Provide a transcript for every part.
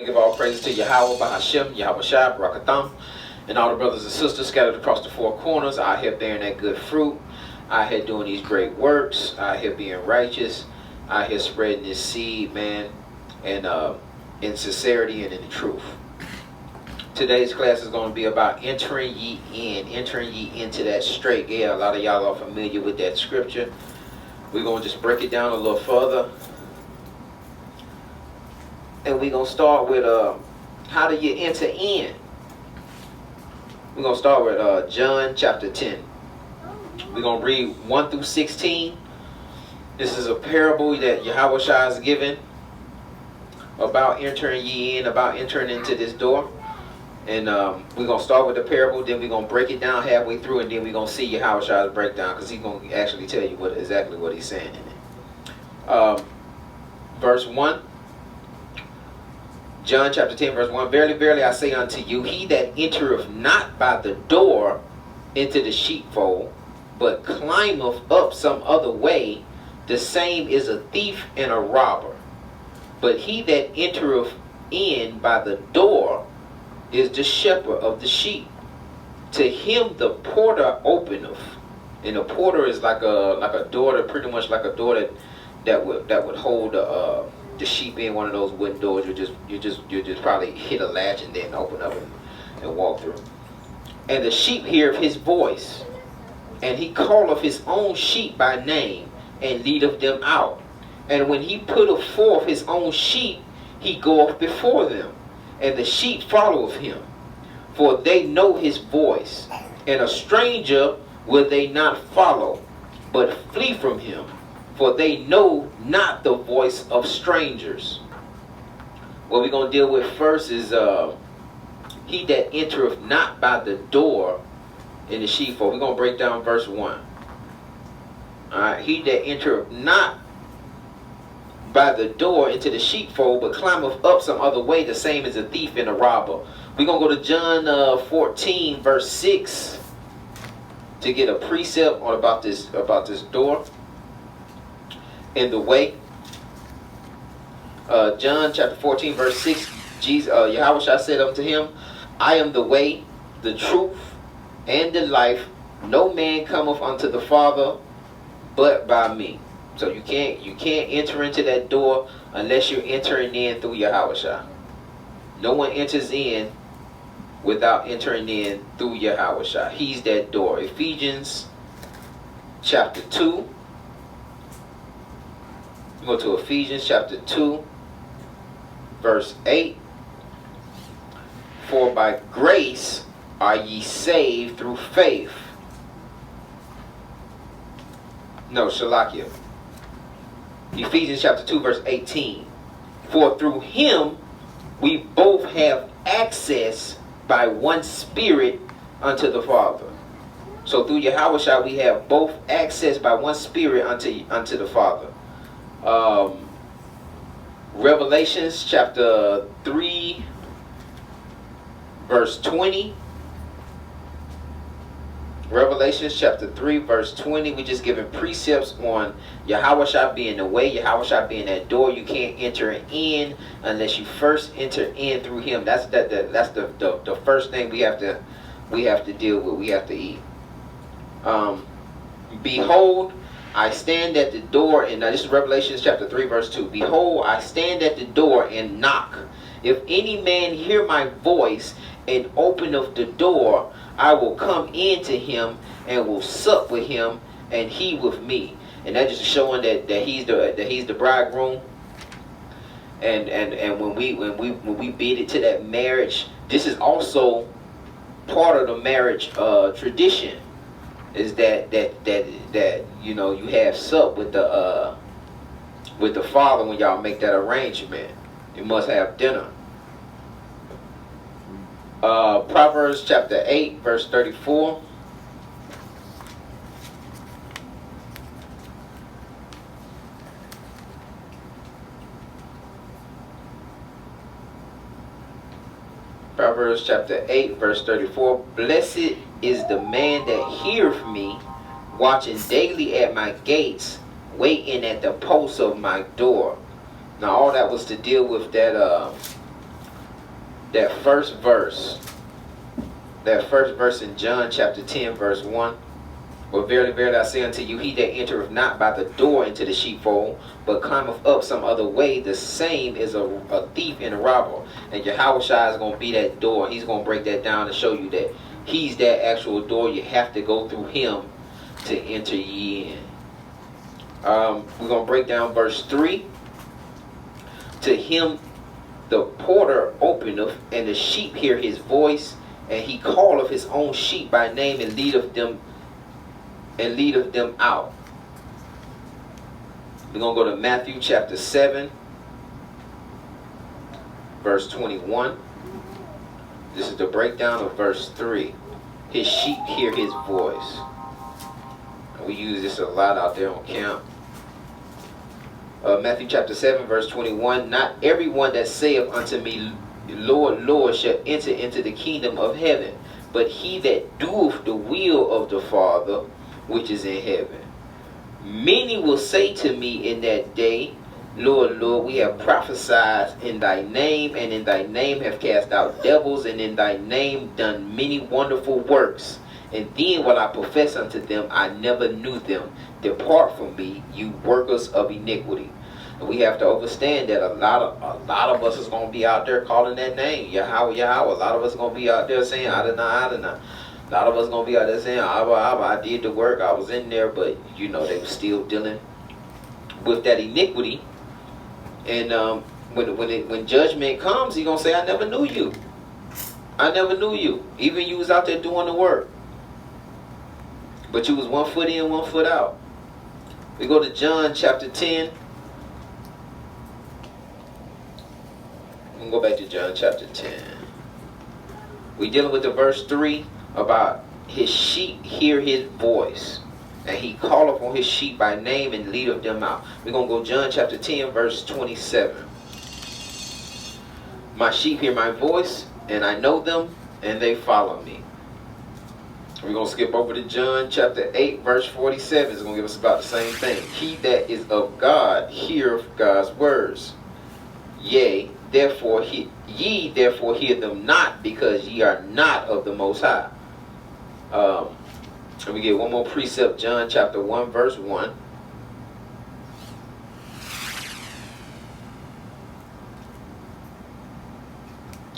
Give all praises to Yahweh, Bahashem, Yahweh Shai, Barakatham, and all the brothers and sisters scattered across the four corners, out here bearing that good fruit, out here doing these great works, out here being righteous, out here spreading this seed, man, and in sincerity and in the truth. Today's class is going to be about entering ye into that straight gate. A lot of y'all are familiar with that scripture. We're going to just break it down a little further. And we're going to start with how do you enter in? We're going to start with John chapter 10. We're going to read 1 through 16. This is a parable that Yahweh Shai is giving about entering ye in, about entering into this door. And we're going to start with the parable, then we're going to break it down halfway through, and then we're going to see Yahweh Shai's breakdown, because he's going to actually tell you exactly what he's saying in it. Verse 1. John chapter 10 verse 1. Verily, verily, I say unto you, he that entereth not by the door into the sheepfold, but climbeth up some other way, the same is a thief and a robber. But he that entereth in by the door is the shepherd of the sheep. To him the porter openeth. And the porter is like a door, pretty much like a door that would hold the sheep in, one of those wooden doors. You just probably hit a latch and then open up and walk through. And the sheep heareth his voice, and he calleth his own sheep by name, and leadeth them out. And when he putteth forth his own sheep, he goeth before them, and the sheep followeth him, for they know his voice. And a stranger will they not follow, but flee from him, for they know not the voice of strangers. What we're going to deal with first is he that entereth not by the door in the sheepfold. We're going to break down verse 1. Alright, he that entereth not by the door into the sheepfold, but climbeth up some other way, the same as a thief and a robber. We're going to go to John 14 verse 6 to get a precept on about this door in the way. John chapter 14 verse 6, Yahweh Shai said unto him, I am the way, the truth, and the life. No man cometh unto the Father but by me. So you can't enter into that door unless you're entering in through Yahweh Shai. No one enters in without entering in through Yahweh Shai. He's that door. Ephesians chapter 2. Go to Ephesians chapter 2 verse 8. For by grace are ye saved through faith. No, Shalakia. Ephesians chapter 2 verse 18. For through him we both have access by one Spirit unto the Father. So through Yahweh Shai we have both access by one Spirit unto the Father. Revelations chapter 3 verse 20. Revelations chapter 3 verse 20. We just giving precepts on Yahweh Shai being the way, Yahweh Shai being that door. You can't enter in unless you first enter in through him. That's the first thing we have to deal with. We have to eat. Behold, I stand at the door, and now this is Revelation chapter 3 verse 2. Behold, I stand at the door and knock. If any man hear my voice and open of the door, I will come into him and will sup with him, and he with me. And that just showing that he's the bridegroom. And when we bid it to that marriage, this is also part of the marriage tradition. Is that you know, you have sup with the father when y'all make that arrangement. You must have dinner. Proverbs chapter 8 verse 34. Proverbs chapter 8 verse 34. Blessed is the man that heareth me, watching daily at my gates, waiting at the posts of my door. Now all that was to deal with that that first verse in John chapter 10 verse 1. But verily, verily, I say unto you, he that entereth not by the door into the sheepfold, but climbeth up some other way, the same is a thief and a robber. And Yahushua is going to be that door. He's going to break that down and show you that he's that actual door. You have to go through him to enter ye in. We're going to break down verse 3. To him the porter openeth, and the sheep hear his voice, and he calleth his own sheep by name, and leadeth them out. We're going to go to Matthew chapter 7 verse 21. This is the breakdown of verse 3. His sheep hear his voice. And we use this a lot out there on camp. Matthew chapter 7 verse 21. Not everyone that saith unto me, Lord, Lord, shall enter into the kingdom of heaven, but he that doeth the will of the Father which is in heaven. Many will say to me in that day, Lord, Lord, we have prophesied in thy name, and in thy name have cast out devils, and in thy name done many wonderful works. And then will I profess unto them, I never knew them. Depart from me, you workers of iniquity. And we have to understand that a lot of us is going to be out there calling that name, Yahweh, Yahweh. A lot of us are going to be out there saying, Adonai, Adonai. A lot of us going to be out there saying, Abba, Abba, I did the work, I was in there, but, you know, they were still dealing with that iniquity. And when judgment comes, he's going to say, I never knew you. I never knew you. Even you was out there doing the work. But you was 1 foot in, 1 foot out. We go to John chapter 10. We'll go back to John chapter 10. We're dealing with the verse 3 about his sheep hear his voice, and he calleth on his sheep by name and leadeth them out. We're going to go John chapter 10 verse 27. My sheep hear my voice, and I know them, and they follow me. We're going to skip over to John chapter 8 verse 47. It's going to give us about the same thing. He that is of God heareth God's words. Yea, ye therefore hear them not, because ye are not of the Most High. And we get one more precept, John chapter 1 verse 1.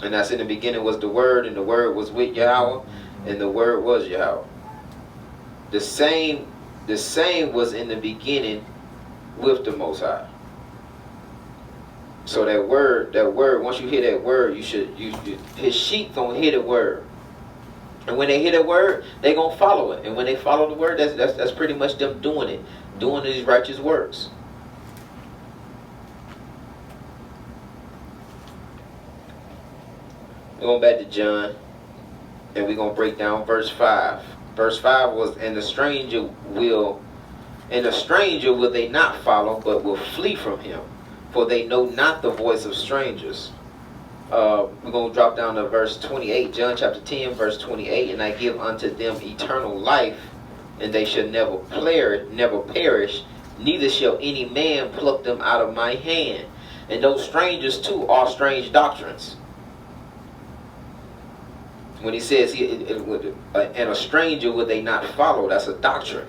And that's in the beginning was the Word, and the Word was with Yahweh, and the Word was Yahweh. The same was in the beginning with the Most High. So that word, once you hear that word, his sheep gonna hear the word. And when they hear the word, they gonna follow it. And when they follow the word, that's pretty much them doing these righteous works. We're going back to John, and we're gonna break down verse 5. Verse 5 was, and the stranger will they not follow, but will flee from him, for they know not the voice of strangers. We're going to drop down to verse 28, John chapter 10, verse 28. And I give unto them eternal life, and they shall never perish, neither shall any man pluck them out of my hand. And those strangers too are strange doctrines. When he says, and a stranger will they not follow, that's a doctrine.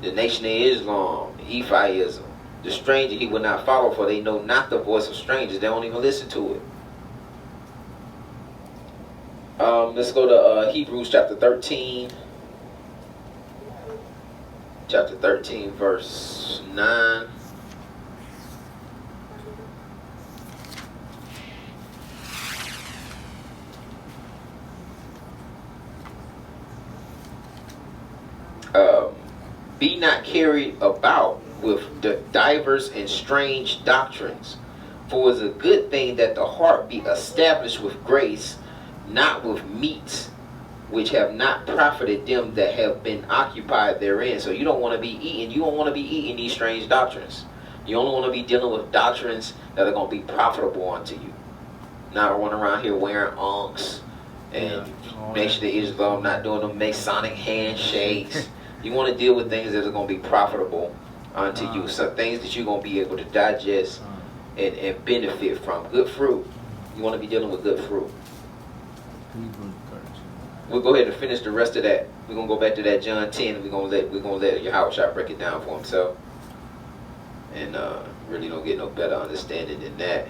The Nation of Islam, Ephiism. The stranger he will not follow, for they know not the voice of strangers. They don't even listen to it. Let's go to Hebrews chapter 13. Chapter 13, verse 9. Be not carried about with the divers and strange doctrines, for it is a good thing that the heart be established with grace, not with meats which have not profited them that have been occupied therein. So you don't want to be eating. You don't want to be eating these strange doctrines. You only want to be dealing with doctrines that are going to be profitable unto you. Not running around here wearing unks and Nation of Islam, not doing them Masonic handshakes. You want to deal with things that are going to be profitable unto you. So things that you're going to be able to digest and benefit from. Good fruit. You want to be dealing with good fruit. We'll go ahead and finish the rest of that. We're gonna go back to that John 10, and we're gonna let Yahushua break it down for himself, and really don't get no better understanding than that.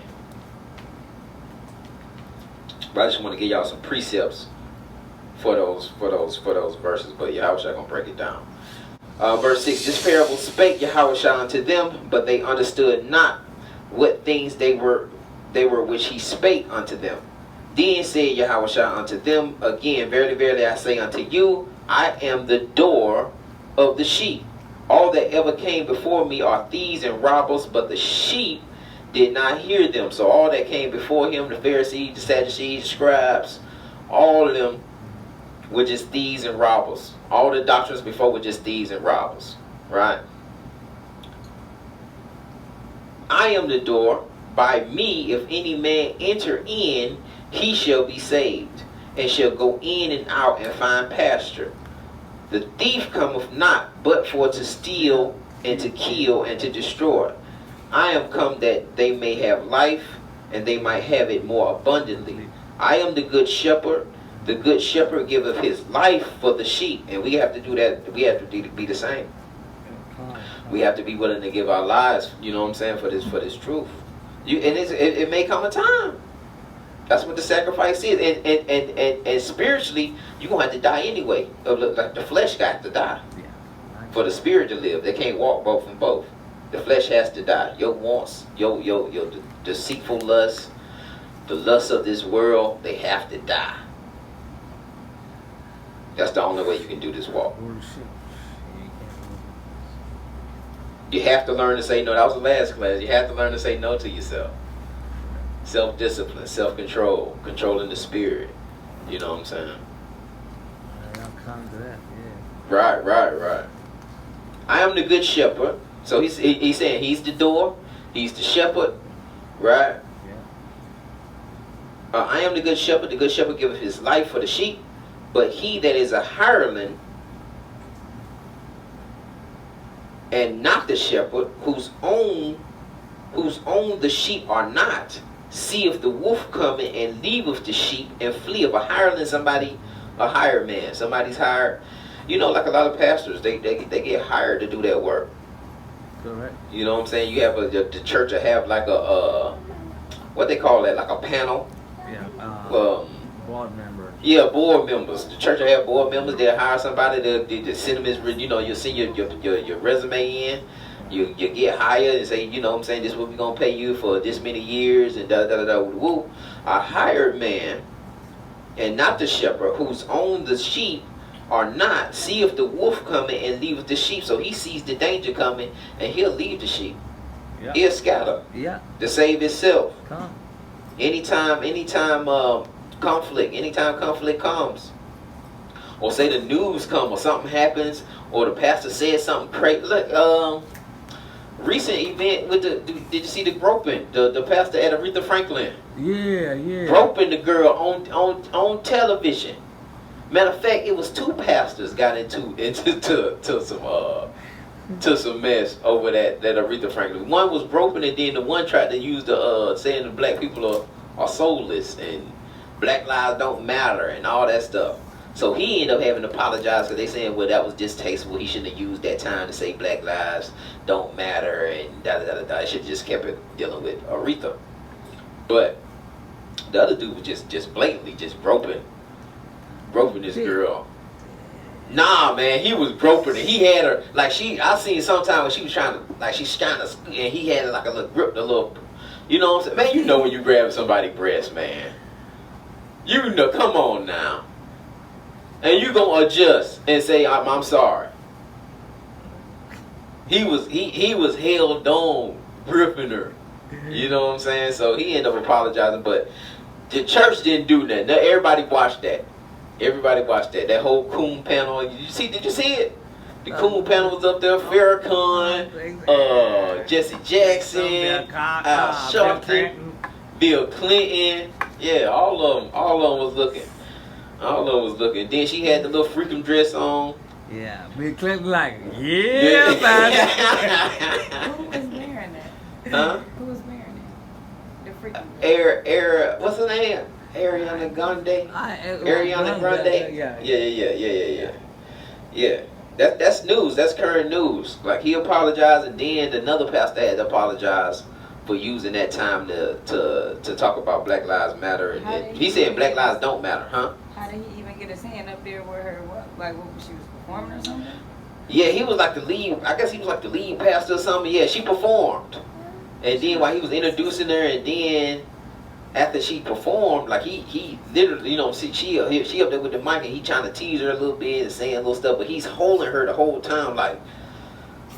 But I just want to give y'all some precepts for those verses. But Yahushua gonna break it down. Verse 6: This parable spake Yahushua unto them, but they understood not what things they were which he spake unto them. Then said Yahushua unto them again, Verily, verily, I say unto you, I am the door of the sheep. All that ever came before me are thieves and robbers, but the sheep did not hear them. So all that came before him, the Pharisees, the Sadducees, the scribes, all of them were just thieves and robbers. All the doctrines before were just thieves and robbers. Right? I am the door. By me, if any man enter in, he shall be saved, and shall go in and out and find pasture. The thief cometh not, but for to steal, and to kill, and to destroy. I am come that they may have life, and they might have it more abundantly. I am the good shepherd. The good shepherd giveth his life for the sheep. And we have to do that. We have to be the same. We have to be willing to give our lives, you know what I'm saying, for this truth. It may come a time. That's what the sacrifice is. And spiritually, you're going to have to die anyway. Like the flesh got to die. For the spirit to live. They can't walk both and both. The flesh has to die. Your wants, your deceitful lust, the lust of this world, they have to die. That's the only way you can do this walk. You have to learn to say no. That was the last class. You have to learn to say no to yourself. Self-discipline, self-control, controlling the spirit. You know what I'm saying? I'll come to that, yeah. Right. I am the good shepherd. So he's saying he's the door. He's the shepherd. Right? Yeah. I am the good shepherd. The good shepherd giveth his life for the sheep. But he that is a hireling and not the shepherd, whose own the sheep are not, seeth the wolf coming and leaveth the sheep and fleeth. A hireling, somebody, a hired man, somebody's hired. You know, like a lot of pastors, they get hired to do that work. Correct. You know what I'm saying? You have the church will have like a what they call that, like a panel. Yeah. Board members. Yeah, board members. The church will have board members. They'll hire somebody to send them his, you know, you'll send your resume in. You get hired and say, you know what I'm saying, this is what we're going to pay you for this many years and da-da-da-da. Woo. A hired man and not the shepherd, whose own the sheep are not, see if the wolf coming and leaveth the sheep. So he sees the danger coming and he'll leave the sheep. Yeah. He'll scatter. Yeah. To save himself. Come. Anytime conflict comes, or say the news come, or something happens, or the pastor says something crazy. Look, recent event with did you see the groping? The pastor at Aretha Franklin. Yeah. Groping the girl on television. Matter of fact, it was two pastors got into some mess over that Aretha Franklin. One was groping, and then the one tried to use the saying the black people are soulless and Black lives don't matter and all that stuff. So he ended up having to apologize because they saying, well, that was distasteful. He shouldn't have used that time to say black lives don't matter and da-da-da-da-da. He should have just kept it dealing with Aretha. But the other dude was just blatantly just groping this girl. Nah, man, he was groping her. He had her, like I seen sometime when she was trying to, like she's trying to, and he had like a little grip, you know what I'm saying? Man, you know when you grab somebody's breast, man. You know, come on now. And you gonna adjust and say, I'm sorry. He was held on, gripping her. You know what I'm saying? So he ended up apologizing, but the church didn't do nothing. Everybody watched that. That whole Coon panel. Did you see it? The Coon panel was up there. Farrakhan, Jesse Jackson, Al Sharpton, Bill Clinton. Yeah, all of them was looking. Then she had the little freakum dress on. Yeah, Bill Clinton like, yeah, man. Who was wearing that? Huh? Who was wearing it? The freaky. What's her name? Ariana Grande. Ariana Grande. Yeah. That's news. That's current news. Like, he apologized, and then another pastor had to apologize for using that time to talk about Black Lives Matter, and he said Black Lives don't matter, huh? How did he even get his hand up there with her? What she was performing or something? Yeah, he was like the lead. I guess he was like the lead pastor or something. Yeah, she performed, and then while he was introducing her, and then after she performed, like he literally, she up there with the mic, and he trying to tease her a little bit and saying little stuff, but he's holding her the whole time, like.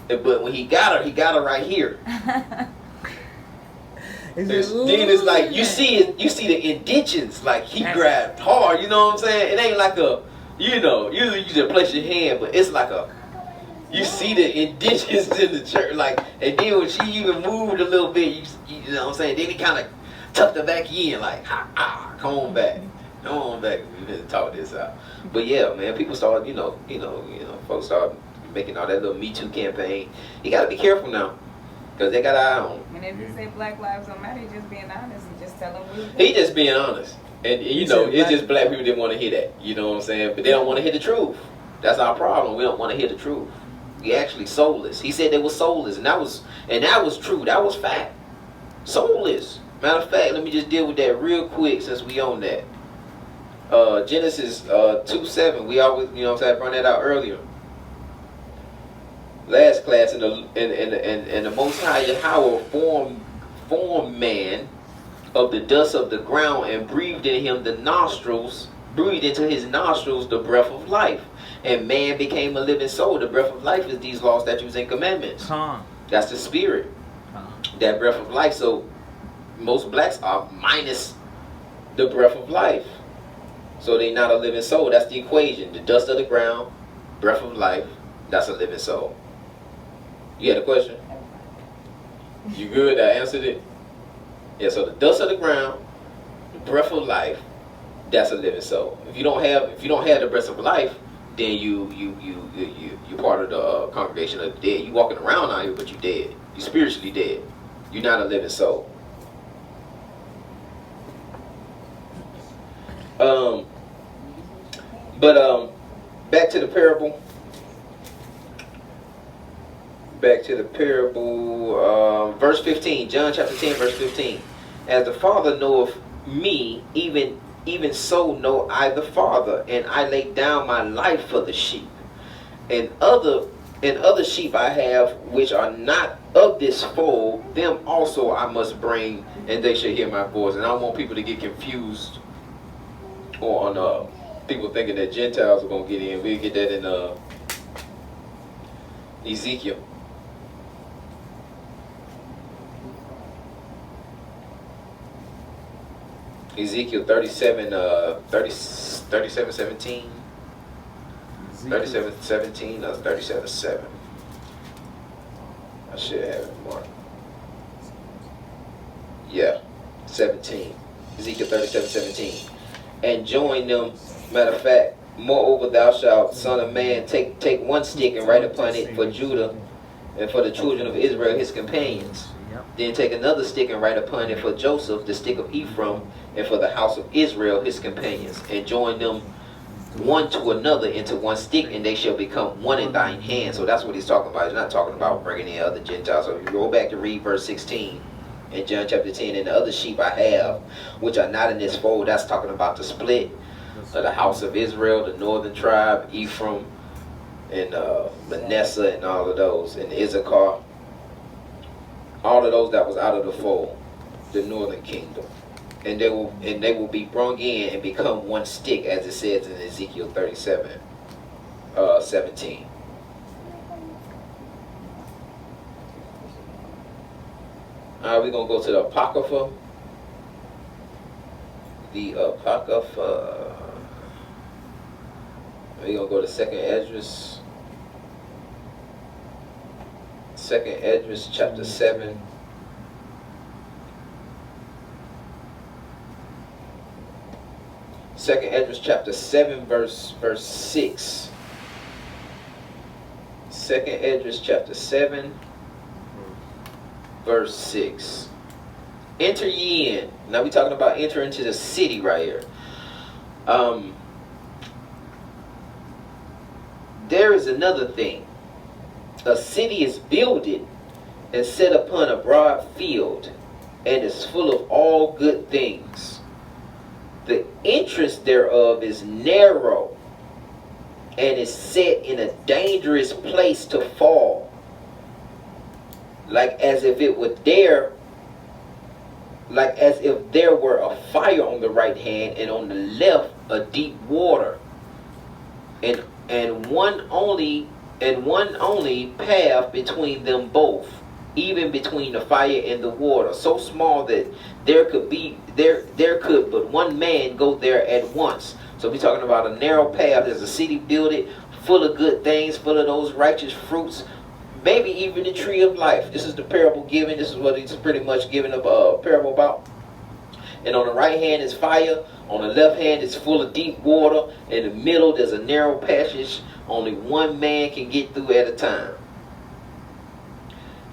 But when he got her right here. Then it's like you see the indentions, like he grabbed hard. You know what I'm saying? It ain't like usually you just place your hand, but it's like you see the indentions in the church, like, and then when she even moved a little bit, you know what I'm saying? Then he kind of tucked her back in, like, come on back, we better talk this out. But yeah, man, people start, folks start making all that little Me Too campaign. You gotta be careful now. Because they got an eye on him. And if you say Black Lives don't matter, you're just being honest and just tell them he just being honest. And it's just black people didn't want to hear that. You know what I'm saying? But they don't want to hear the truth. That's our problem. We don't want to hear the truth. We actually soulless. He said they were soulless, and that was true. That was fact. Soulless. Matter of fact, let me just deal with that real quick since we own that. Genesis 2:7. We always, I brought that out earlier. Last class, in the Most High Yahweh formed man of the dust of the ground and breathed into his nostrils the breath of life, and man became a living soul. The breath of life is these laws, statutes, and commandments. That's the spirit, that breath of life. So most blacks are minus the breath of life, so they're not a living soul. That's the equation. The dust of the ground, breath of life. That's a living soul. You had a question? You good? I answered it? Yeah, so the dust of the ground, the breath of life, that's a living soul. If you don't have the breath of life, then you part of the congregation of the dead. You walking around out here, but you dead. You spiritually dead. You're not a living soul. Back to the parable. Verse 15, John chapter 10, verse 15. As the Father knoweth me, even so know I the Father, and I lay down my life for the sheep. And other sheep I have, which are not of this fold, them also I must bring, and they shall hear my voice. And I don't want people to get confused on people thinking that Gentiles are going to get in. We'll get that in Ezekiel. Ezekiel 37, 17. 37:17 or 37:7. I should have it marked. Yeah, 17. Ezekiel 37:17. And join them. Matter of fact, moreover, thou shalt, son of man, take one stick and write upon it for Judah and for the children of Israel, his companions. Then take another stick and write upon it for Joseph, the stick of Ephraim, and for the house of Israel, his companions. And join them one to another into one stick, and they shall become one in thine hand. So that's what he's talking about. He's not talking about bringing in other Gentiles. So if you go back to read verse 16 in John chapter 10, and the other sheep I have, which are not in this fold, that's talking about the split of the house of Israel, the northern tribe, Ephraim, and Manasseh, and all of those, and Issachar. All of those that was out of the fold, the northern kingdom. And they will be brung in and become one stick, as it says in Ezekiel 37:17. Alright, we're gonna go to the Apocrypha. The Apocrypha. We're gonna go to Second Esdras. Second Esdras chapter 7. Second Esdras chapter 7 verse 6. Second Esdras chapter 7 verse 6. enter ye in. Now we talking about enter into the city right here. There is another thing. A city is builded and set upon a broad field, and is full of all good things. The entrance thereof is narrow, and is set in a dangerous place to fall, like as if it would there, like as if there were a fire on the right hand, and on the left a deep water, and one only path between them both, even between the fire and the water, so small that there could but one man go there at once. So we're talking about a narrow path. There's a city builded, full of good things, full of those righteous fruits, maybe even the tree of life. This is the parable given. This is what he's pretty much giving a parable about. And on the right hand is fire. On the left hand is full of deep water. In the middle there's a narrow passage only one man can get through at a time.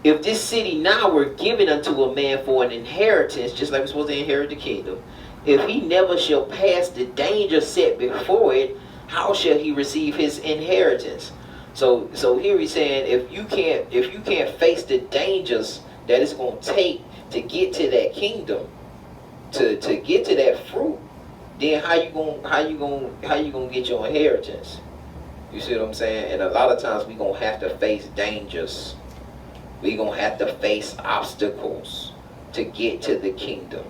If this city now were given unto a man for an inheritance, just like we're supposed to inherit the kingdom, if he never shall pass the danger set before it, how shall he receive his inheritance? So here he's saying, if you can't face the dangers that it's going to take to get to that kingdom, to get to that fruit, then how you gonna get your inheritance? You see what I'm saying? And a lot of times we're gonna have to face dangers. We're going to have to face obstacles to get to the kingdom.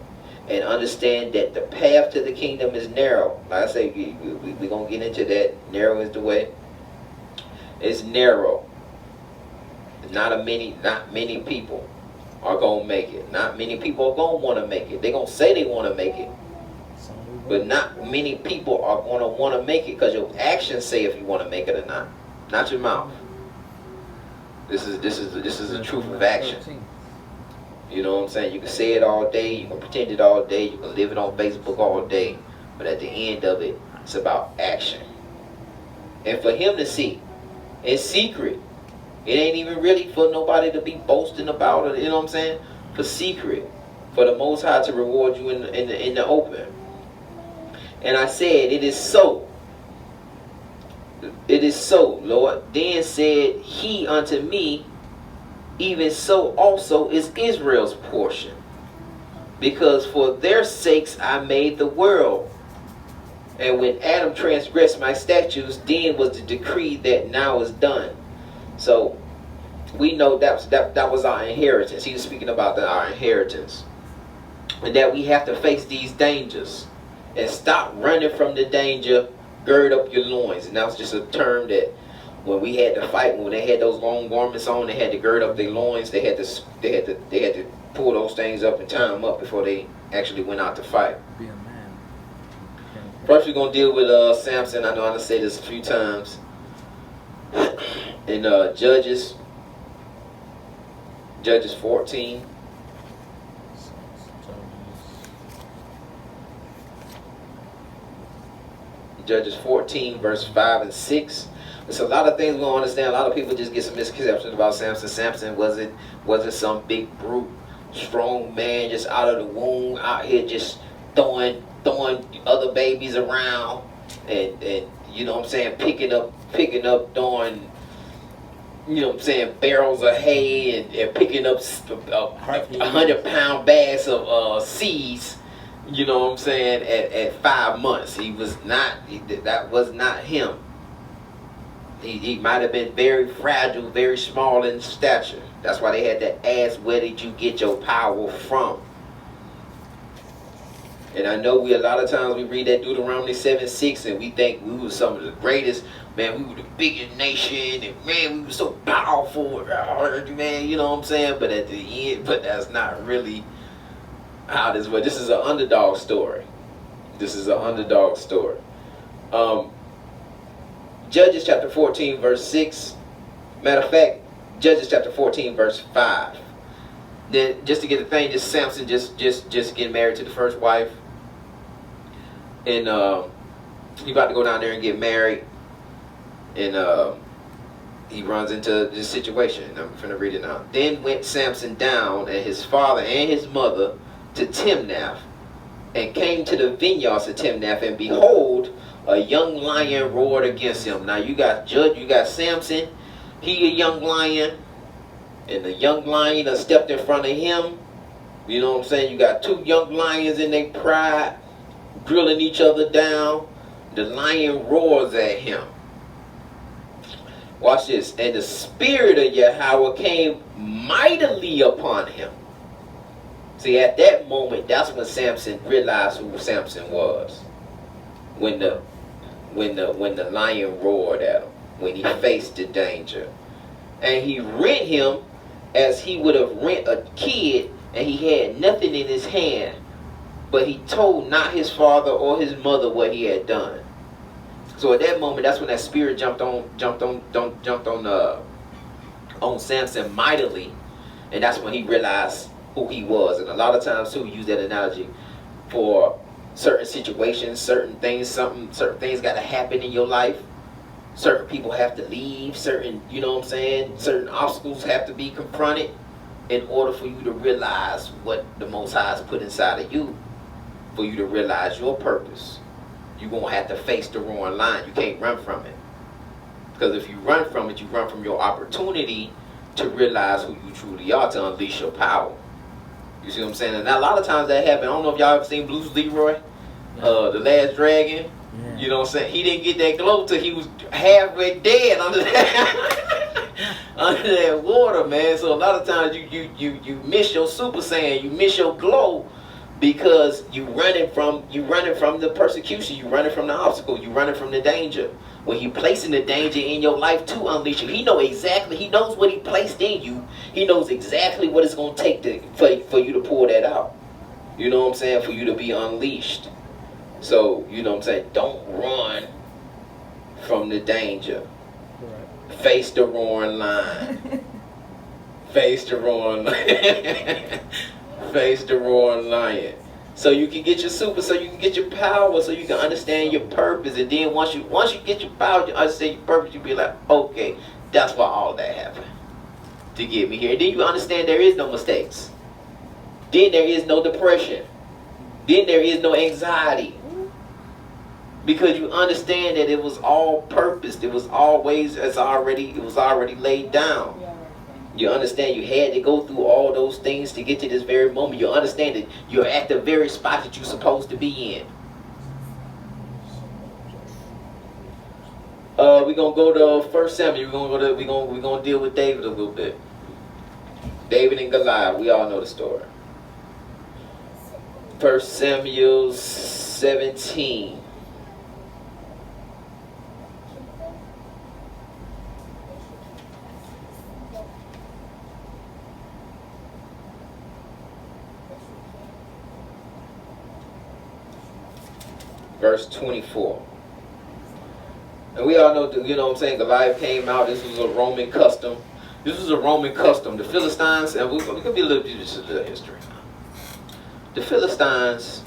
And understand that the path to the kingdom is narrow. Like I say, we're going to get into that. Narrow is the way. It's narrow. Not many people are going to make it. Not many people are going to want to make it. They're going to say they want to make it. But not many people are going to want to make it, because your actions say if you want to make it or not. Not your mouth. This is the truth of action. You know what I'm saying? You can say it all day, you can pretend it all day, you can live it on Facebook all day, but at the end of it, it's about action. And for him to see in secret, it ain't even really for nobody to be boasting about it. You know what I'm saying? For secret, for the Most High to reward you in the open. And I said, it is so. It is so, Lord. Then said he unto me, even so also is Israel's portion, because for their sakes I made the world. And when Adam transgressed my statutes, then was the decree that now is done. So we know that was our inheritance. He was speaking about our inheritance, and that we have to face these dangers and stop running from the danger. Gird up your loins. And that was just a term that when we had to fight, when they had those long garments on, they had to gird up their loins. They had to pull those things up and tie them up before they actually went out to fight. Be a man. First, we're gonna deal with Samson. I know I done said this a few times. In Judges 14. Judges 14, verse 5 and 6. There's a lot of things we don't understand. A lot of people just get some misconceptions about Samson. Samson wasn't some big brute, strong man just out of the womb, out here just throwing other babies around, and you know what I'm saying, picking up throwing, you know what I'm saying, barrels of hay, and picking up 100-pound bags of seeds. You know what I'm saying? At 5 months, that was not him. He might have been very fragile, very small in stature. That's why they had to ask, where did you get your power from? And I know a lot of times we read that Deuteronomy 7:6 and we think we were some of the greatest, man, we were the biggest nation, and man, we were so powerful, man, you know what I'm saying? But at the end, that's not really how this was. This is an underdog story. This is an underdog story. Judges chapter 14 verse 6. Matter of fact, Judges chapter 14 verse 5. Then just to get the thing, just Samson just getting married to the first wife, and he about to go down there and get married, and he runs into this situation. I'm finna read it now. Then went Samson down, and his father and his mother, to Timnath, and came to the vineyards of Timnath, and behold, a young lion roared against him. Now you got Samson, he a young lion, and the young lion stepped in front of him. You know what I'm saying? You got two young lions in their pride, drilling each other down. The lion roars at him. Watch this. And the spirit of Yahweh came mightily upon him. See, at that moment, that's when Samson realized who Samson was. When the lion roared at him, when he faced the danger. And he rent him as he would have rent a kid, and he had nothing in his hand, but he told not his father or his mother what he had done. So at that moment, that's when that spirit jumped on Samson mightily, and that's when he realized who he was. And a lot of times too, we use that analogy for certain situations, certain things got to happen in your life. Certain people have to leave. Certain obstacles have to be confronted in order for you to realize what the Most High has put inside of you, for you to realize your purpose. You're going to have to face the roaring lion. You can't run from it. Because if you run from it, you run from your opportunity to realize who you truly are, to unleash your power. You see what I'm saying? And a lot of times that happens. I don't know if y'all ever seen Bruce Leroy, The Last Dragon. Yeah. You know what I'm saying? He didn't get that glow till he was halfway dead under that, under that water, man. So a lot of times you miss your Super Saiyan, you miss your glow, because you running from the persecution, you running from the obstacle, you running from the danger. When he placing the danger in your life to unleash you, he knows what he placed in you. He knows exactly what it's going to take for you to pull that out. You know what I'm saying? For you to be unleashed. So, you know what I'm saying? Don't run from the danger. Right. Face the roaring lion. Face the roaring lion. Face the roaring lion. So you can get your super, so you can get your power, so you can understand your purpose. And then once you get your power, you understand your purpose, you be like, okay, that's why all that happened, to get me here. And then you understand there is no mistakes. Then there is no depression. Then there is no anxiety. Because you understand that it was all purposed. It was always already laid down. You understand you had to go through all those things to get to this very moment. You understand that you're at the very spot that you're supposed to be in. We're gonna go to 1 Samuel. We're gonna deal with David a little bit. David and Goliath. We all know the story. 1 Samuel 17. Verse 24. And we all know, you know what I'm saying, Goliath came out. This was a Roman custom. The Philistines, and we could be a little bit of the history. The Philistines,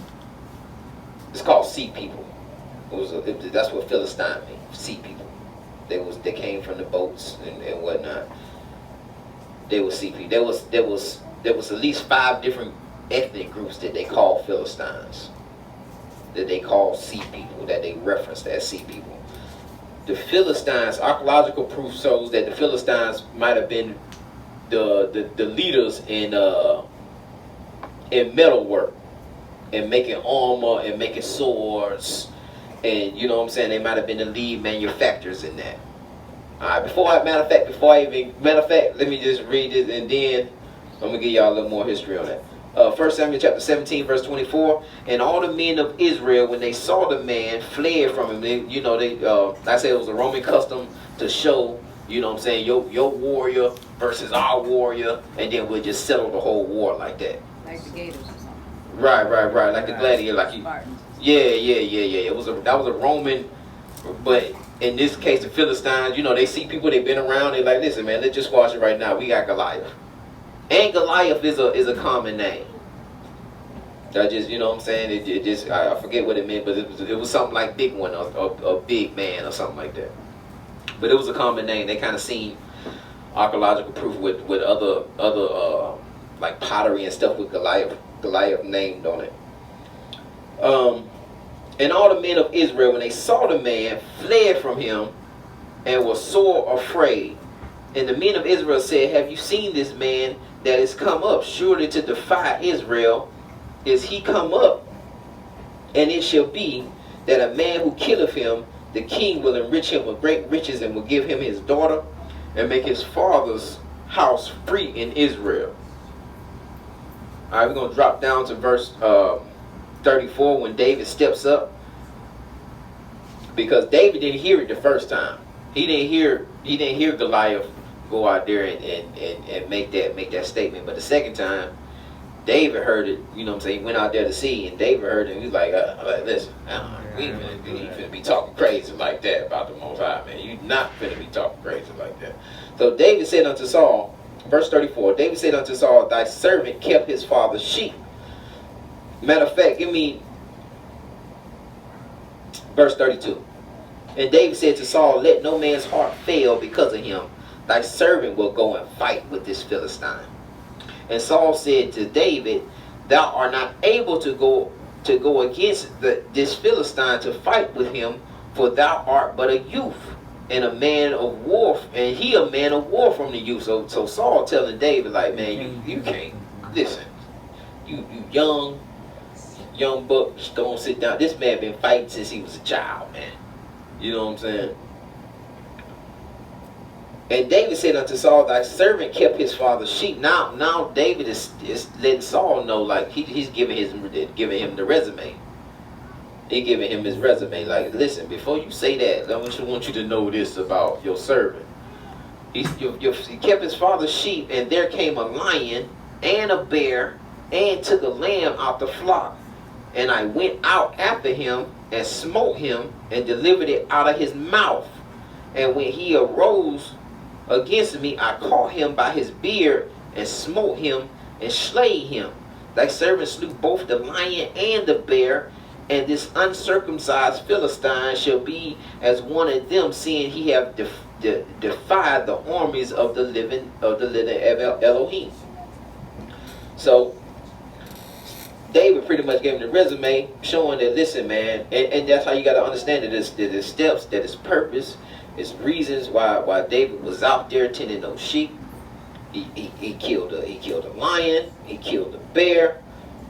it's called sea people. That's what Philistine means, sea people. They came from the boats and whatnot. They were sea people. There was at least 5 different ethnic groups that they called Philistines, that they call sea people, that they referenced as sea people. The Philistines, archaeological proof shows that the Philistines might have been the leaders in metalwork, and making armor and making swords, and you know what I'm saying, they might have been the lead manufacturers in that. Alright, matter of fact, let me just read this, and then I'm gonna give y'all a little more history on that. 1 Samuel chapter 17, verse 24. And all the men of Israel, when they saw the man, fled from him. I said it was a Roman custom to show, you know what I'm saying, your warrior versus our warrior, and then we'll just settle the whole war like that. Like the Gators or something. Right. Like the gladiator, like you. Yeah. That was a Roman, but in this case, the Philistines, you know, they see people they've been around. They're like, listen, man, let's just watch it right now. We got Goliath. And Goliath is a common name. I just, you know what I'm saying, I forget what it meant, but it was something like big one, or big man, or something like that. But it was a common name. They kind of seen archaeological proof with other like pottery and stuff with Goliath Goliath named on it. And all the men of Israel, when they saw the man, fled from him and were sore afraid. And the men of Israel said, have you seen this man that is come up, surely to defy Israel? Is he come up? And it shall be that a man who killeth him, the king will enrich him with great riches and will give him his daughter and make his father's house free in Israel. All right, we're going to drop down to verse 34 when David steps up. Because David didn't hear it the first time. He didn't hear Goliath go out there and make that statement. But the second time, David heard it. You know what I'm saying? He went out there to see, and David heard it. And he was like, listen, we ain't finna be talking crazy like that about the Most High, man. You not finna be talking crazy like that. So David said unto Saul, verse 34, David said unto Saul, thy servant kept his father's sheep. Matter of fact, give me verse 32. And David said to Saul, let no man's heart fail because of him. Thy servant will go and fight with this Philistine. And Saul said to David, thou art not able to go against this Philistine to fight with him, for thou art but a youth and a man of war, and he a man of war from the youth. So Saul telling David, like, man, you can't listen. You young buck, just don't sit down. This man been fighting since he was a child, man. You know what I'm saying? And David said unto Saul, thy servant kept his father's sheep. Now David is letting Saul know, like, he's giving him the resume. He giving him his resume. Like, listen, before you say that, I want you to know this about your servant. He kept his father's sheep, and there came a lion and a bear and took a lamb out the flock. And I went out after him and smote him and delivered it out of his mouth. And when he arose against me, I caught him by his beard and smote him and slayed him. Thy servant slew both the lion and the bear, and this uncircumcised Philistine shall be as one of them, seeing he have defied the armies of the living Elohim. So David pretty much gave him the resume, showing that, listen, man, and that's how you got to understand it. There's steps, that is purpose, it's reasons why David was out there tending those sheep. He killed a lion, he killed a bear.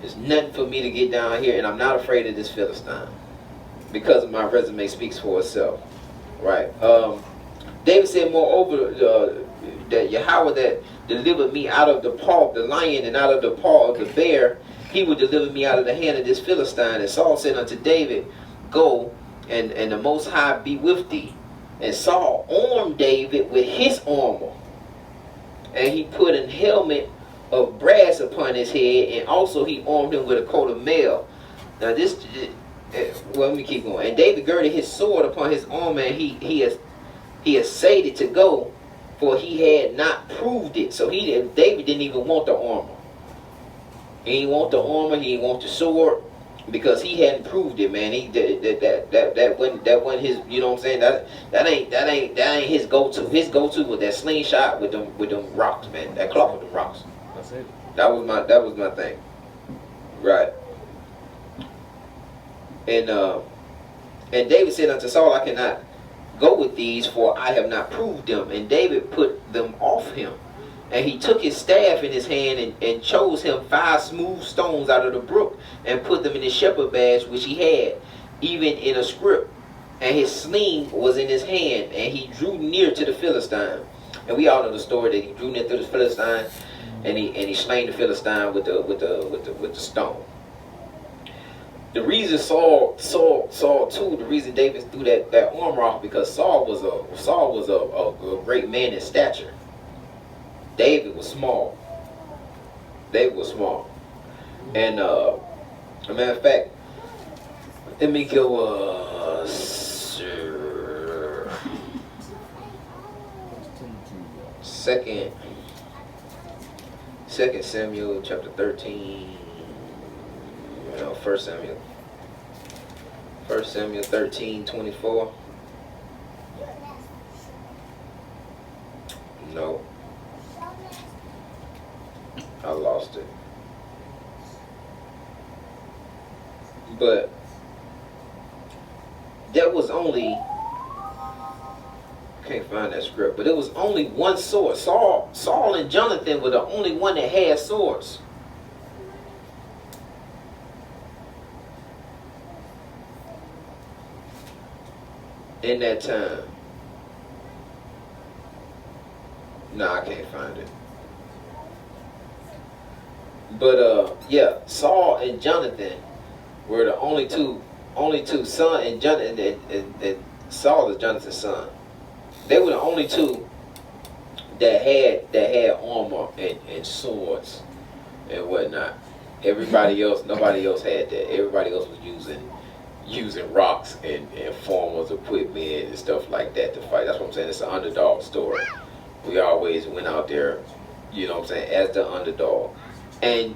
There's nothing for me to get down here, and I'm not afraid of this Philistine because my resume speaks for itself, right? David said, moreover, that Yahweh that delivered me out of the paw of the lion and out of the paw of the bear, he would deliver me out of the hand of this Philistine. And Saul said unto David, go, and the Most High be with thee. And Saul armed David with his armor, and he put an helmet of brass upon his head, and also he armed him with a coat of mail. Now this, well, let me keep going. And David girded his sword upon his arm, and he essayed it to go, for he had not proved it. So David didn't even want the armor. He didn't want the armor. He didn't want the sword, because he hadn't proved it, man. That wasn't his. You know what I'm saying? That ain't his go-to. His go-to was that slingshot with them rocks, man. That clock with them rocks. That's it. That was my thing. Right. And David said unto Saul, I cannot go with these, for I have not proved them. And David put them off him. And he took his staff in his hand and chose him 5 smooth stones out of the brook and put them in his shepherd badge which he had, even in a scrip. And his sling was in his hand, and he drew near to the Philistine. And we all know the story that he drew near to the Philistine, and he slain the Philistine with the stone. The reason Saul too, the reason David threw that armor off, because Saul was a great man in stature. David was small. And a matter of fact, let me go Second Samuel chapter 13. No, 1 Samuel 13:24. No, I lost it. there was only, can't find that script, but it was only one sword. Saul and Jonathan were the only one that had swords. In that time. No, I can't find it. But yeah, Saul and Jonathan were the only two son, and Jonathan and Saul is Jonathan's son. They were the only two that had armor and swords and whatnot. Everybody else, nobody else had that. Everybody else was using rocks and formals, equipment and stuff like that to fight. That's what I'm saying. It's an underdog story. We always went out there, you know what I'm saying, as the underdog. And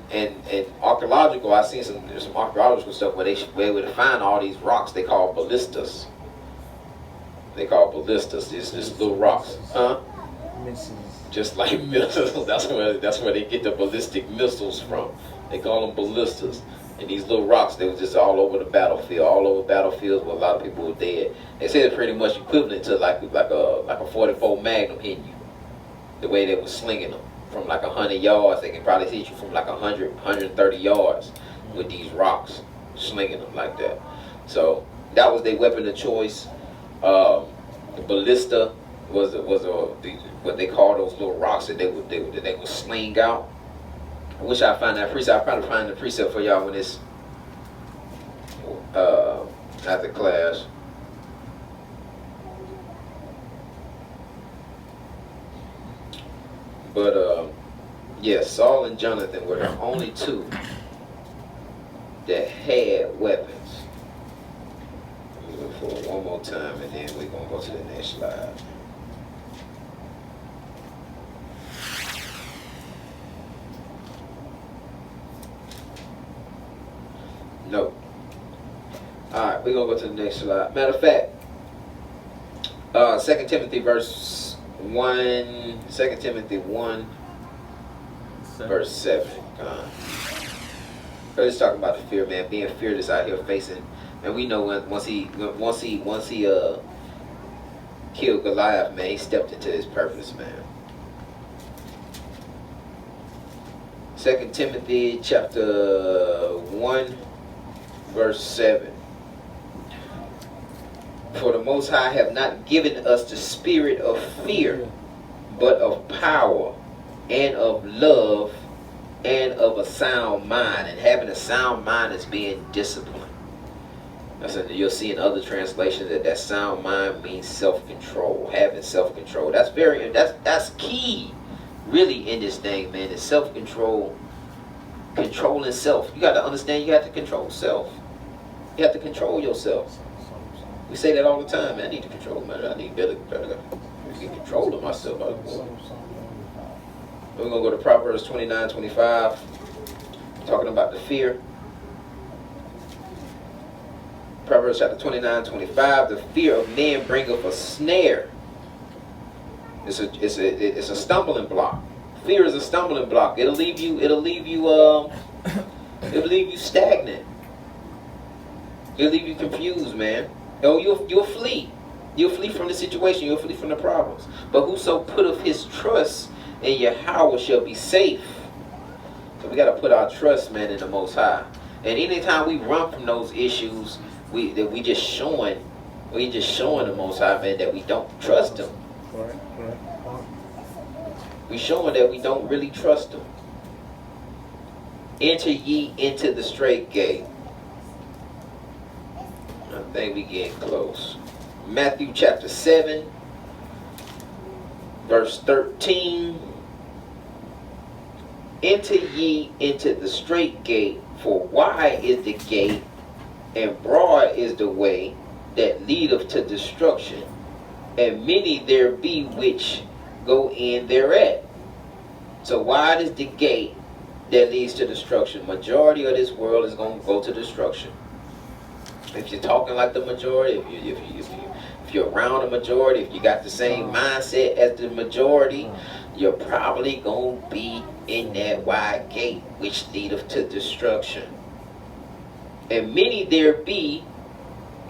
archaeological, I seen some archaeological stuff where they would find all these rocks they call ballistas. They call ballistas. It's just little rocks, huh? Missiles. Just like missiles. That's where they get the ballistic missiles from. They call them ballistas. And these little rocks, they were just all over the battlefield, all over battlefields where a lot of people were dead. They said it's pretty much equivalent to like a 44 Magnum hitting you. The way they were slinging them from like 100 yards, they can probably hit you from like 100, 130 yards with these rocks, slinging them like that. So that was their weapon of choice. The ballista was what they call those little rocks that they would sling out. I wish I find that precept. I'll probably find the precept for y'all when it's after class. But yes, Saul and Jonathan were the only two that had weapons. Let me look for it one more time, and then we're gonna go to the next slide. No. Alright, we're going to go to the next slide. Matter of fact, 2 Timothy verse 1, 2 Timothy 1, verse 7. Let's talk about the fear, man. Being fearless out here facing. And we know once he killed Goliath, man, he stepped into his purpose, man. 2 Timothy chapter 1, verse 7. For the Most High have not given us the spirit of fear, but of power, and of love, and of a sound mind. And having a sound mind is being disciplined. You'll see in other translations that sound mind means self-control, having self-control. That's key, really, in this thing, man. Is self-control, controlling self. You got to understand. You have to control self. You have to control yourself. We say that all the time, man. I need to control, man. I need better get control of myself. We're going to go to Proverbs 29:25, talking about the fear. Proverbs chapter 29:25, the fear of man bringeth a snare. It's a stumbling block. Fear is a stumbling block. It'll leave you stagnant. It'll leave you confused, man. Oh, you'll flee. You'll flee from the situation. You'll flee from the problems. But whoso putteth his trust in Yahweh shall be safe. So we got to put our trust, man, in the Most High. And anytime we run from those issues, we just showing the Most High, man, that we don't trust Him. Right. We showing that we don't really trust Him. Enter ye into the straight gate. I think we getting close. Matthew chapter 7, verse 13. Enter ye into the straight gate, for wide is the gate, and broad is the way that leadeth to destruction, and many there be which go in thereat. So wide is the gate that leads to destruction. Majority of this world is going to go to destruction. If you're talking like the majority, if you're around the majority, if you got the same mindset as the majority, you're probably going to be in that wide gate which leadeth to destruction. And many there be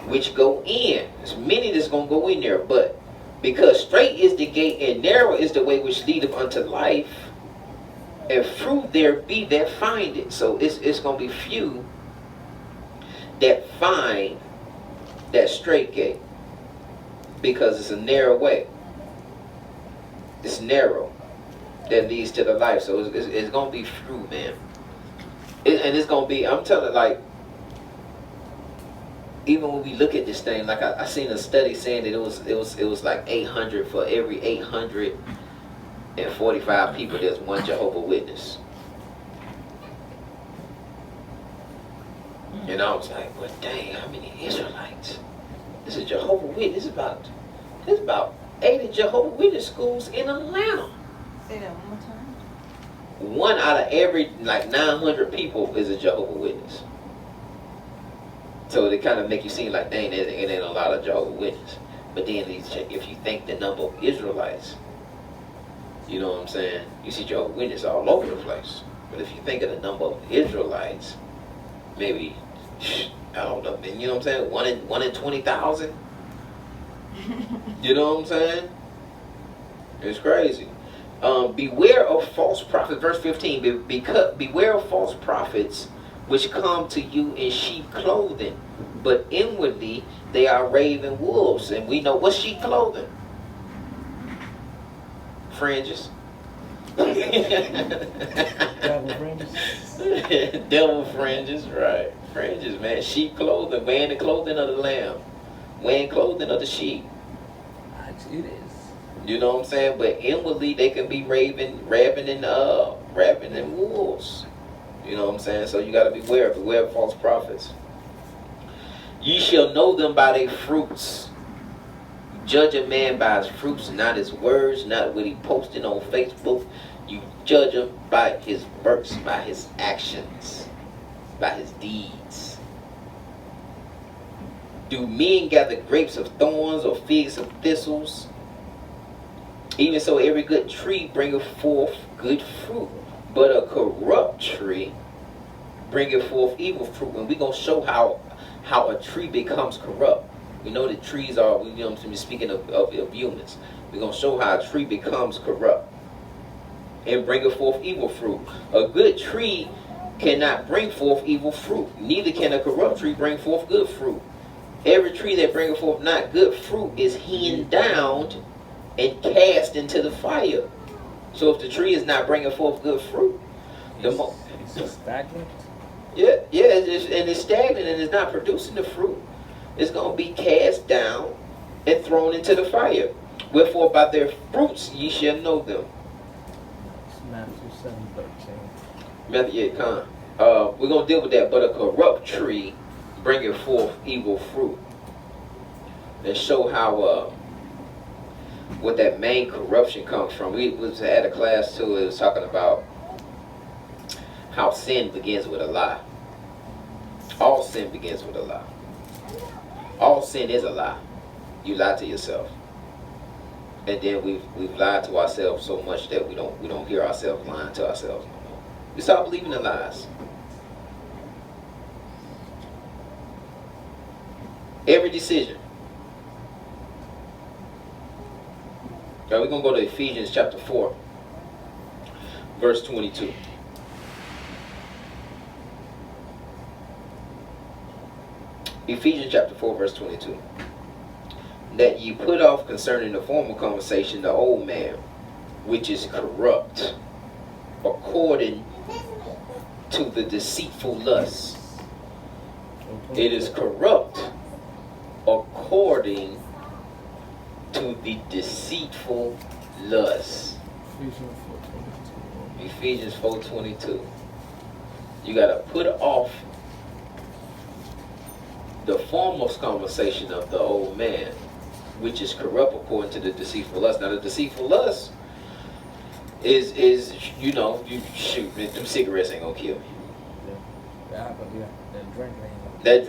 which go in. There's many that's going to go in there, but because straight is the gate and narrow is the way which leadeth unto life, and fruit there be that find it. So it's going to be few that find that straight gate, because it's a narrow way. It's narrow that leads to the life. So it's going to be few, man. And it's going to be, I'm telling you, like, even when we look at this thing, like I seen a study saying that it was like 800 for every 845 people. There's one Jehovah Witness. And I was like, well, dang, how many Israelites? This is Jehovah Witness. There's about 80 Jehovah Witness schools in Atlanta. Say that one more time. One out of every like 900 people is a Jehovah Witness. So they kind of make you seem like, dang, it ain't a lot of Jehovah Witnesses. But then if you think the number of Israelites, you know what I'm saying? You see Jehovah Witnesses all over the place. But if you think of the number of Israelites, maybe, I don't know, man, you know what I'm saying? One in 20,000. You know what I'm saying? It's crazy. Beware of false prophets. Verse 15. Beware of false prophets, which come to you in sheep clothing, but inwardly they are raven wolves. And we know what's sheep clothing? Fringes. Devil fringes. Devil fringes, right? Fringes, man. Sheep clothing, wearing the clothing of the lamb, wearing clothing of the sheep. Actually, it is. You know what I'm saying? But inwardly they can be ravening wolves. You know what I'm saying? So you got to beware of false prophets. Ye shall know them by their fruits. Judge a man by his fruits, not his words, not what he posted on Facebook. You judge him by his works, by his actions, by his deeds. Do men gather grapes of thorns or figs of thistles? Even so, every good tree bringeth forth good fruit, but a corrupt tree bringeth forth evil fruit. And we're going to show how a tree becomes corrupt. We know that trees are, you know what I'm speaking of humans. We're going to show how a tree becomes corrupt and bringeth forth evil fruit. A good tree cannot bring forth evil fruit. Neither can a corrupt tree bring forth good fruit. Every tree that bringeth forth not good fruit is hewn down and cast into the fire. So if the tree is not bringing forth good fruit, it's stagnant. Yeah, it's stagnant and it's not producing the fruit. It's going to be cast down and thrown into the fire. Wherefore by their fruits ye shall know them. It's Matthew 7:13. Matthew, we're going to deal with that. But a corrupt tree bringeth forth evil fruit. And show how what that main corruption comes from. We was at a class too. It was talking about how sin begins with a lie. All sin begins with a lie. All sin is a lie. You lie to yourself, and then we've lied to ourselves so much that we don't hear ourselves lying to ourselves no more. We start believing the lies. Every decision. Now we're going to go to Ephesians chapter 4, verse 22. Ephesians chapter 4, verse 22. That ye put off concerning the former conversation the old man, which is corrupt, according to the deceitful lust. It is corrupt according to the deceitful lust. Ephesians 4:22. You got to put off the foremost conversation of the old man, which is corrupt according to the deceitful lust. Now the deceitful lust is you know, you shoot, them cigarettes ain't gonna kill me. Yeah, but yeah, That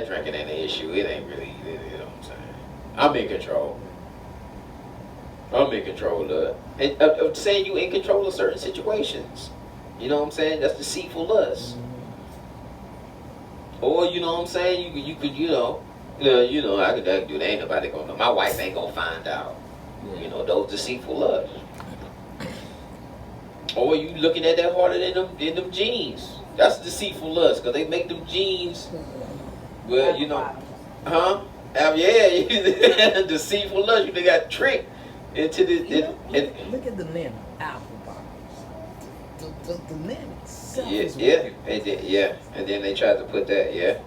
drinking ain't an issue. It ain't really, you know what I'm saying. I'm in control. I'm in control of it. And of saying you in control of certain situations. You know what I'm saying? That's deceitful lust. Or, you know what I'm saying, you could, you know, Yeah, you know, I can do that. Ain't nobody gonna know. My wife ain't gonna find out. Yeah. You know, those deceitful lusts. Or you looking at that harder than them jeans. That's deceitful lust, because they make them jeans, well, you know, huh? Yeah, deceitful lust. You got tricked into this. Look at the name, apple bottoms. The name itself Yeah, is yeah, wicked. and then they tried to put that, yeah.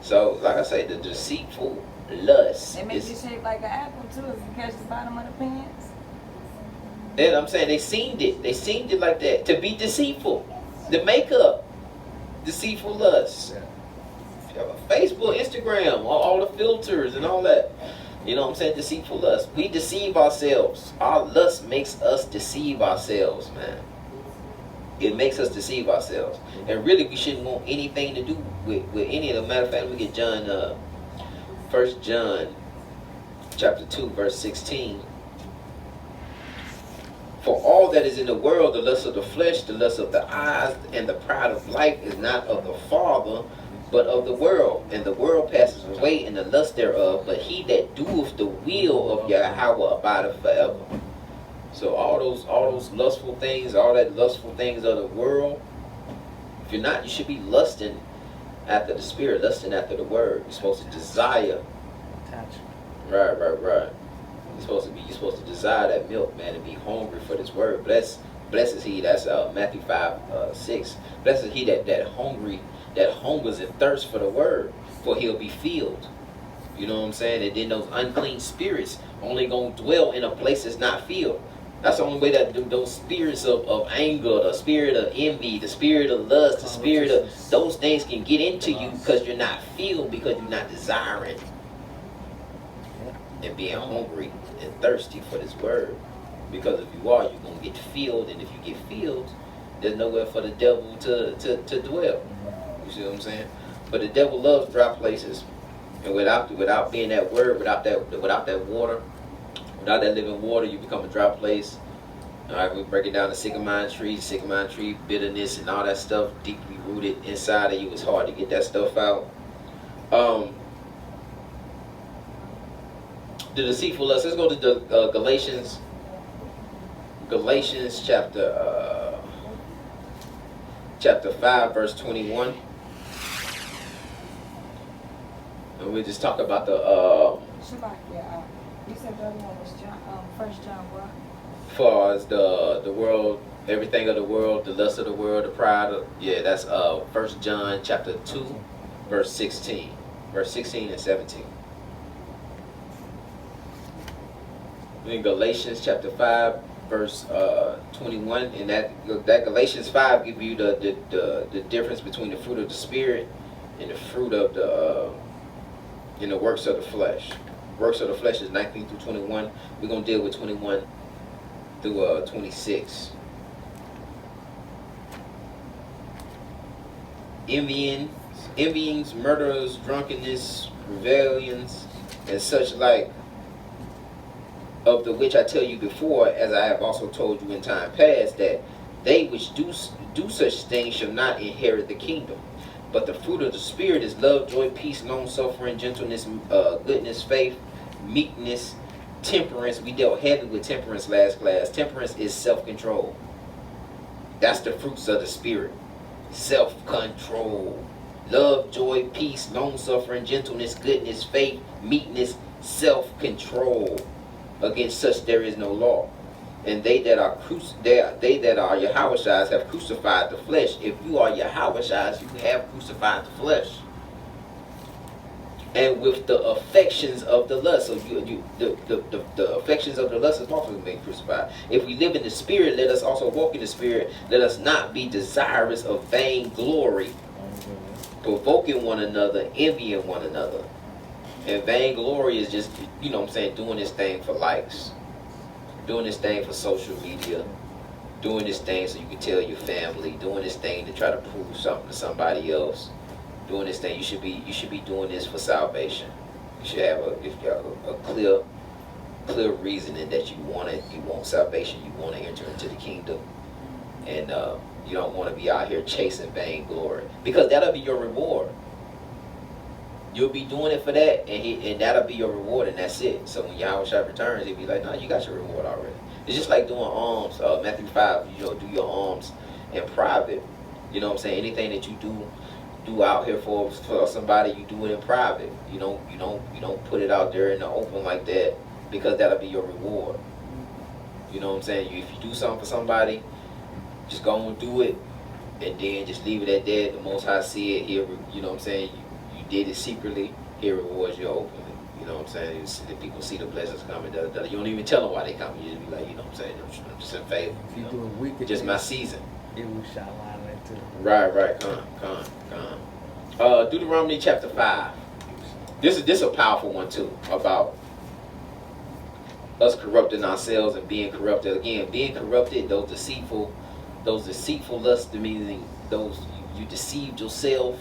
So, like I say, the deceitful lust. They make it shaped like an apple too if you catch the bottom of the pants. And I'm saying they seemed it. They seemed it like that to be deceitful. The makeup, deceitful lust. Yeah. Facebook, Instagram, all the filters and all that. You know what I'm saying? Deceitful lust. We deceive ourselves. Our lust makes us deceive ourselves, man. It makes us deceive ourselves. And really, we shouldn't want anything to do with any of them. Matter of fact, we get John, 1 John chapter 2, verse 16. For all that is in the world, the lust of the flesh, the lust of the eyes, and the pride of life is not of the Father, but of the world. And the world passes away, and the lust thereof. But he that doeth the will of Yahweh abideth forever. So all those lustful things, all that lustful things of the world, if you're not, you should be lusting after the Spirit, lusting after the Word. You're supposed to desire. Attachment. Right. You're supposed to desire that milk, man, and be hungry for this Word. Blessed is he. That's Matthew 5:6. Blessed is he that hungers and thirsts for the Word, for he'll be filled. You know what I'm saying? And then those unclean spirits only gonna dwell in a place that's not filled. That's the only way that those spirits of anger, the spirit of envy, the spirit of lust, the spirit of those things can get into you, because you're not filled, because you're not desiring and being hungry and thirsty for this Word. Because if you are, you're going to get filled, and if you get filled, there's nowhere for the devil to dwell. You see what I'm saying? But the devil loves dry places, and without being that Word, without that water, without that living water, you become a dry place. All right, we break it down to sycamore tree, bitterness and all that stuff deeply rooted inside of you. It's hard to get that stuff out. The deceitful lust. Let's go to the Galatians chapter 5, verse 21. And we just talk about the Shabbat, yeah. You said the other one was John, 1 John what? far as the world, everything of the world, the lust of the world, the pride of, that's 1 John chapter 2, verse 16 and 17. In Galatians chapter 5, verse 21, and that Galatians 5 give you the difference between the fruit of the Spirit and the fruit of the works of the flesh. Works of the flesh is 19 through 21. We're going to deal with 21 through 26. Envyings, murders, drunkenness, rebellions, and such like, of the which I tell you before, as I have also told you in time past, that they which do such things shall not inherit the kingdom. But the fruit of the Spirit is love, joy, peace, long-suffering, gentleness, goodness, faith, meekness, temperance. We dealt heavy with temperance last class. Temperance is self-control. That's the fruits of the Spirit. Self-control. Love, joy, peace, long-suffering, gentleness, goodness, faith, meekness, self-control. Against such there is no law. And they that are Yahweh's have crucified the flesh. If you are Yahweh's, you have crucified the flesh. And with the affections of the lust. So the affections of the lust is also being crucified. If we live in the Spirit, let us also walk in the Spirit. Let us not be desirous of vain glory, provoking one another, envying one another. And vainglory is just, doing this thing for likes. Doing this thing for social media. Doing this thing so you can tell your family. Doing this thing to try to prove something to somebody else. Doing this thing, you should be doing this for salvation. You should have a clear reasoning that you want salvation, you want to enter into the kingdom. And you don't want to be out here chasing vainglory. Because that'll be your reward. You'll be doing it for that, and that'll be your reward, and that's it. So when Yahweh Shai returns, he'll be like, "No, you got your reward already." It's just like doing alms. Matthew 5, do your alms in private. You know what I'm saying? Anything that you do out here for somebody, you do it in private. You don't put it out there in the open like that, because that'll be your reward. You know what I'm saying? If you do something for somebody, just go and do it, and then just leave it at that. The Most High see it here. You know what I'm saying? You did it secretly. He rewards you openly. You know what I'm saying? The people see the blessings coming. You don't even tell them why they come. You just be like, you know what I'm saying? I'm just in favor. If you do it wicked, Just my season. it will shine like that too. Right. Come. Deuteronomy chapter 5. This is a powerful one too, about us corrupting ourselves and being corrupted. Again, being corrupted, those deceitful lusts, meaning those you deceived yourself.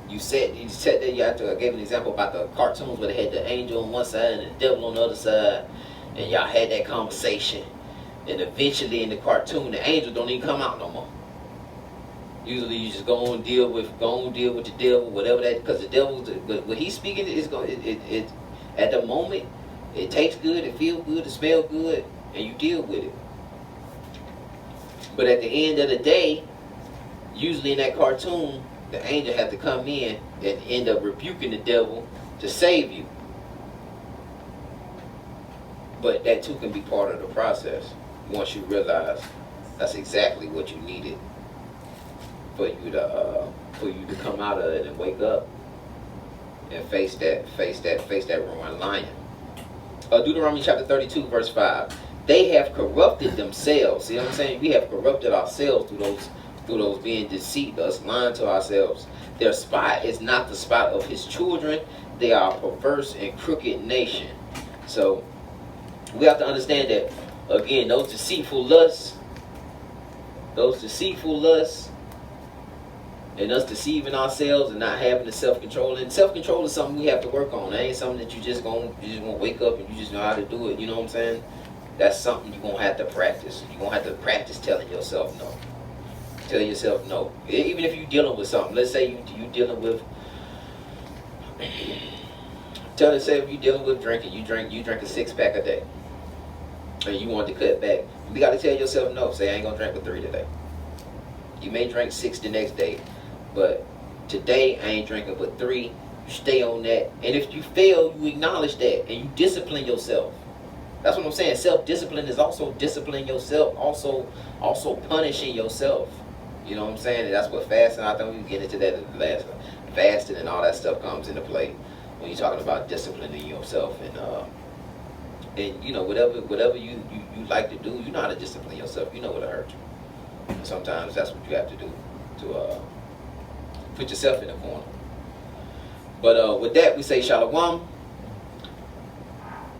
You said that I gave an example about the cartoons where they had the angel on one side and the devil on the other side, and y'all had that conversation, and eventually in the cartoon the angel don't even come out no more. Usually you just go and deal with the devil, whatever that, because the devil, what he's speaking is going. It at the moment it tastes good, it feels good, it smells good, and you deal with it. But at the end of the day, usually in that cartoon, the angel had to come in and end up rebuking the devil to save you. But that too can be part of the process once you realize that's exactly what you needed for you to come out of it and wake up and face that roaring lion. Deuteronomy chapter 32 verse 5. They have corrupted themselves. See what I'm saying? We have corrupted ourselves through those being deceived, us lying to ourselves. Their spot is not the spot of his children. They are a perverse and crooked nation. So we have to understand that, again, those deceitful lusts, and us deceiving ourselves and not having the self-control. And self-control is something we have to work on. It ain't something that you just gonna wake up and you just know how to do it. You know what I'm saying? That's something you're gonna have to practice. You're gonna have to practice telling yourself no. Tell yourself no. Even if you're dealing with something. Let's say you dealing with, tell yourself you're dealing with drinking. You drink a 6-pack a day, and you want to cut back. You got to tell yourself no. Say, I ain't gonna drink but 3 today. You may drink 6 the next day, but today I ain't drinking but 3. You stay on that, and if you fail, you acknowledge that and you discipline yourself. That's what I'm saying. Self-discipline is also disciplining yourself, also punishing yourself. You know what I'm saying? And that's what fasting, I think we can get into that in the last one. Fasting and all that stuff comes into play when you're talking about disciplining yourself and you know, whatever you like to do, you know how to discipline yourself. You know what'll hurt you. And sometimes that's what you have to do to put yourself in a corner. But with that, we say shalom.